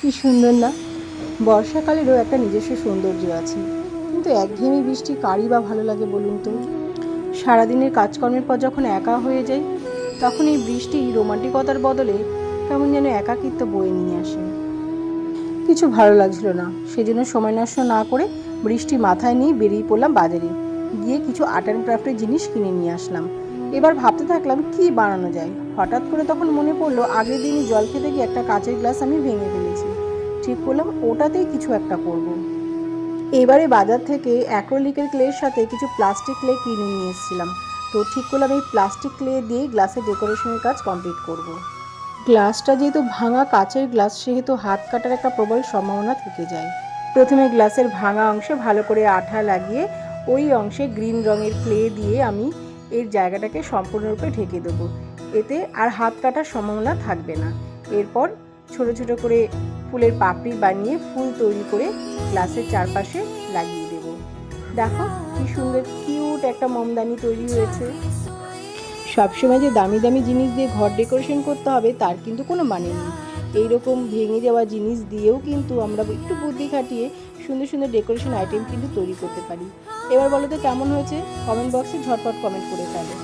কি সুন্দর না? বর্ষাকালেরও একটা নিজস্ব সৌন্দর্য আছে, কিন্তু একঘেয়েমি বৃষ্টি কারই বা ভালো লাগে বলুন তো? সারাদিনের কাজকর্মের পর যখন একা হয়ে যাই, তখন এই বৃষ্টি রোমান্টিকতার বদলে কেমন যেন একাকিত্ব বয়ে নিয়ে আসে। কিছু ভালো লাগছিল না, সেজন্য সময় নষ্ট না করে বৃষ্টি মাথায় নিয়ে বেরিয়ে পড়লাম বাজারে। গিয়ে কিছু আর্ট অ্যান্ড ক্রাফটের জিনিস কিনে নিয়ে আসলাম। এবার ভাবতে থাকলাম কি বানানো যায়। হঠাৎ করে তখন মনে পড়লো আগের দিনই জল খেতে গিয়ে একটা কাচের গ্লাস আমি ভেঙে ফেলেছি। ঠিক করলাম ওটাতেই কিছু একটা করব। এবারে বাজার থেকে অ্যাক্রিলিকের ক্লের সাথে কিছু প্লাস্টিক ক্লে কিনে নিয়ে এসেছিলাম। তো ঠিক করলাম এই প্লাস্টিক ক্লে দিয়ে গ্লাসের ডেকোরেশনের কাজ কমপ্লিট করব। গ্লাসটা যেহেতু ভাঙা কাচের গ্লাস, সেহেতু হাত কাটার একটা প্রবল সম্ভাবনা থেকে যায়। প্রথমে গ্লাসের ভাঙা অংশে ভালো করে আঠা লাগিয়ে ওই অংশে গ্রিন রঙের ক্লে দিয়ে আমি এর জায়গাটাকে সম্পূর্ণরূপে ঢেকে দেবো। এতে আর হাত কাটার সম্ভাবনা থাকবে না। এরপর ছোট ছোট করে ফুলের পাপড়ি বানিয়ে ফুল তৈরি করে গ্লাসের চারপাশে লাগিয়ে দেব। দেখো কি সুন্দর কিউট একটা মোমদানি তৈরি হয়েছে। সবসময় যে দামি দামি জিনিস দিয়ে ঘর ডেকোরেশন করতে হবে তার কিন্তু কোনো মানে নেই। এইরকম ভেঙে যাওয়া জিনিস দিয়েও কিন্তু আমরা একটু বুদ্ধি খাটিয়ে সুন্দর সুন্দর ডেকোরেশন আইটেম কিন্তু তৈরি করতে পারি। এবার বলো তো কেমন হয়েছে? কমেন্ট বক্সে ঝটপট কমেন্ট করে ফেলো।